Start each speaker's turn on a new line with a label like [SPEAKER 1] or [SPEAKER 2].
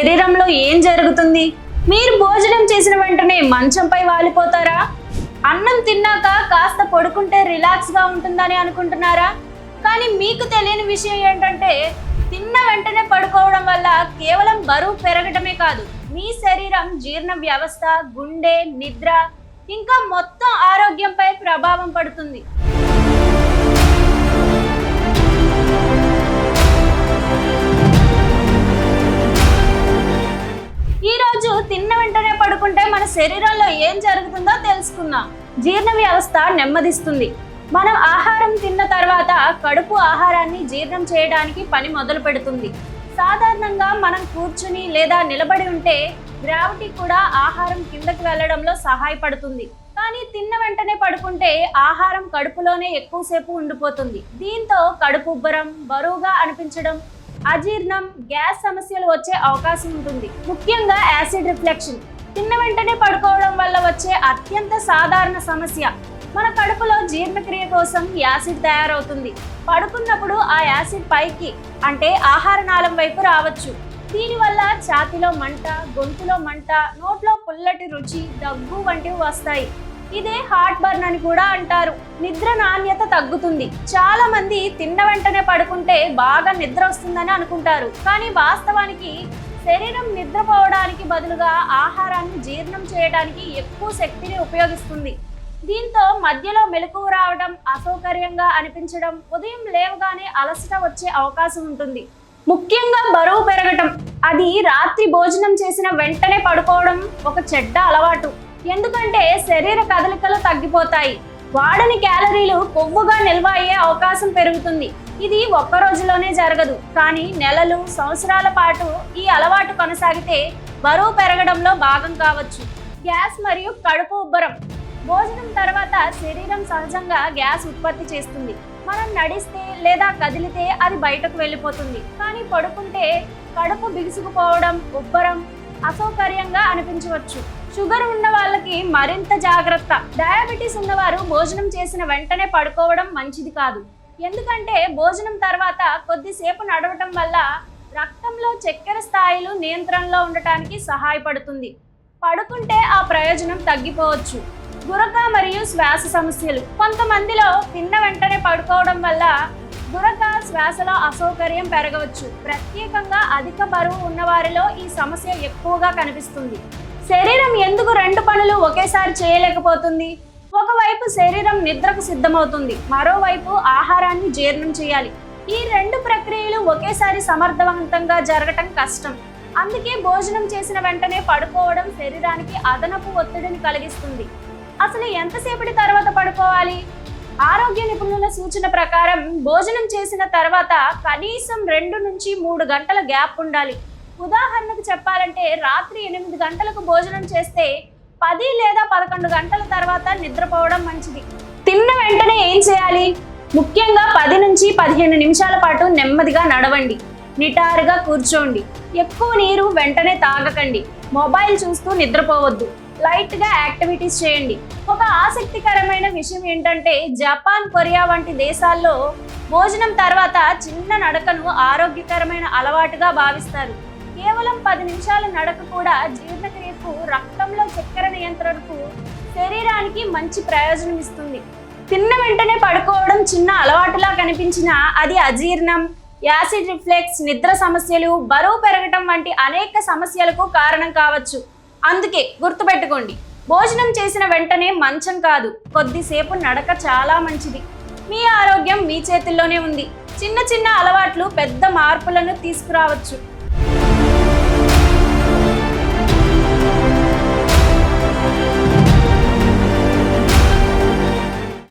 [SPEAKER 1] శరీరంలో ఏం జరుగుతుంది? మీరు భోజనం చేసిన వెంటనే మంచంపై వాలిపోతారా? అన్నం తిన్నాక కాస్త పడుకుంటే రిలాక్స్గా ఉంటుందని అనుకుంటున్నారా? కానీ మీకు తెలియని విషయం ఏంటంటే తిన్న వెంటనే పడుకోవడం వల్ల కేవలం బరువు పెరగటమే కాదు, మీ శరీరం, జీర్ణ వ్యవస్థ, గుండె, నిద్ర ఇంకా మొత్తం ఆరోగ్యంపై ప్రభావం పడుతుంది. ఈరోజు తిన్న వెంటనే పడుకుంటే మన శరీరంలో ఏం జరుగుతుందో తెలుసుకుందాం. జీర్ణ వ్యవస్థ నెమ్మదిస్తుంది. మనం ఆహారం తిన్న తర్వాత కడుపు ఆహారాన్ని జీర్ణం చేయడానికి పని మొదలు పెడుతుంది. సాధారణంగా మనం కూర్చుని లేదా నిలబడి ఉంటే గ్రావిటీ కూడా ఆహారం కిందకి వెళ్ళడంలో సహాయపడుతుంది. కానీ తిన్న వెంటనే పడుకుంటే ఆహారం కడుపులోనే ఎక్కువసేపు ఉండిపోతుంది. దీంతో కడుపు ఉబ్బరం, బరువుగా అనిపించడం, అజీర్ణం, గ్యాస్ సమస్యలు వచ్చే అవకాశం ఉంటుంది. ముఖ్యంగా యాసిడ్ రిఫ్లెక్షన్ తిన్న వెంటనే పడుకోవడం వల్ల వచ్చే అత్యంత సాధారణ సమస్య. మన కడుపులో జీర్ణక్రియ కోసం యాసిడ్ తయారవుతుంది. పడుకున్నప్పుడు ఆ యాసిడ్ పైకి అంటే ఆహార నాళం వైపు రావచ్చు. దీనివల్ల ఛాతీలో మంట, గొంతులో మంట, నోట్లో పుల్లటి రుచి, దగ్గు వంటివి వస్తాయి. ఇదే హార్ట్ బర్న్ అని కూడా అంటారు. నిద్ర నాణ్యత తగ్గుతుంది. చాలా మంది తిన్న వెంటనే పడుకుంటే బాగా నిద్ర వస్తుందని అనుకుంటారు. కానీ వాస్తవానికి శరీరం నిద్రపోవడానికి బదులుగా ఆహారాన్ని జీర్ణం చేయడానికి ఎక్కువ శక్తిని ఉపయోగిస్తుంది. దీంతో మధ్యలో మెలకువ రావడం, అసౌకర్యంగా అనిపించడం, ఉదయం లేవగానే అలసట వచ్చే అవకాశం ఉంటుంది. ముఖ్యంగా బరువు పెరగటం, అది రాత్రి భోజనం చేసిన వెంటనే పడుకోవడం ఒక చెడ్డ అలవాటు. ఎందుకంటే శరీర కదలికలు తగ్గిపోతాయి. వాడని క్యాలరీలు కొవ్వుగా నిల్వ అయ్యే అవకాశం పెరుగుతుంది. ఇది ఒక్క రోజులోనే జరగదు, కానీ నెలలు, సంవత్సరాల పాటు ఈ అలవాటు కొనసాగితే బరువు పెరగడంలో భాగం కావచ్చు. గ్యాస్ మరియు కడుపు ఉబ్బరం. భోజనం తర్వాత శరీరం సహజంగా గ్యాస్ ఉత్పత్తి చేస్తుంది. మనం నడిస్తే లేదా కదిలితే అది బయటకు వెళ్ళిపోతుంది. కానీ పడుకుంటే కడుపు బిగుసుకుపోవడం, ఉబ్బరం, అసౌకర్యంగా అనిపించవచ్చు. షుగర్ ఉన్న వాళ్ళకి మరింత జాగ్రత్త. డయాబెటీస్ ఉన్నవారు భోజనం చేసిన వెంటనే పడుకోవడం మంచిది కాదు. ఎందుకంటే భోజనం తర్వాత కొద్దిసేపు నడవటం వల్ల రక్తంలో చక్కెర స్థాయిలు నియంత్రణలో ఉండటానికి సహాయపడుతుంది. పడుకుంటే ఆ ప్రయోజనం తగ్గిపోవచ్చు. గురక మరియు శ్వాస సమస్యలు. కొంతమందిలో తిన్న వెంటనే పడుకోవడం వల్ల గురక, శ్వాసలో అసౌకర్యం పెరగవచ్చు. ప్రత్యేకంగా అధిక బరువు ఉన్నవారిలో ఈ సమస్య ఎక్కువగా కనిపిస్తుంది. శరీరం ఎందుకు రెండు పనులు ఒకేసారి చేయలేకపోతుంది? ఒకవైపు శరీరం నిద్రకు సిద్ధమవుతుంది, మరోవైపు ఆహారాన్ని జీర్ణం చేయాలి. ఈ రెండు ప్రక్రియలు ఒకేసారి సమర్థవంతంగా జరగటం కష్టం. అందుకే భోజనం చేసిన వెంటనే పడుకోవడం శరీరానికి అదనపు ఒత్తిడిని కలిగిస్తుంది. అసలు ఎంతసేపటి తర్వాత పడుకోవాలి? ఆరోగ్య నిపుణుల సూచన ప్రకారం భోజనం చేసిన తర్వాత కనీసం 2 నుంచి 3 గంటల గ్యాప్ ఉండాలి. ఉదాహరణకు చెప్పాలంటే రాత్రి 8 గంటలకు భోజనం చేస్తే 10 లేదా 11 గంటల తర్వాత నిద్రపోవడం మంచిది. తిన్న వెంటనే ఏం చేయాలి? ముఖ్యంగా 10 నుంచి 15 నిమిషాల పాటు నెమ్మదిగా నడవండి. నిటారుగా కూర్చోండి. ఎక్కువ నీరు వెంటనే తాగకండి. మొబైల్ చూస్తూ నిద్రపోవద్దు. లైట్గా యాక్టివిటీస్ చేయండి. ఒక ఆసక్తికరమైన విషయం ఏంటంటే జపాన్, కొరియా వంటి దేశాల్లో భోజనం తర్వాత చిన్న నడకను ఆరోగ్యకరమైన అలవాటుగా భావిస్తారు. కేవలం 10 నిమిషాల నడక కూడా జీర్ణక్రియకు, రక్తంలో చక్కెర నియంత్రణకు, శరీరానికి మంచి ప్రయోజనం ఇస్తుంది. తిన్న వెంటనే పడుకోవడం చిన్న అలవాటులా కనిపించినా అది అజీర్ణం, యాసిడ్ రిఫ్లెక్స్, నిద్ర సమస్యలు, బరువు పెరగటం వంటి అనేక సమస్యలకు కారణం కావచ్చు. అందుకే గుర్తుపెట్టుకోండి, భోజనం చేసిన వెంటనే మంచం కాదు, కొద్దిసేపు నడక చాలా మంచిది. మీ ఆరోగ్యం మీ చేతుల్లోనే ఉంది. చిన్న చిన్న అలవాట్లు పెద్ద మార్పులను తీసుకురావచ్చు.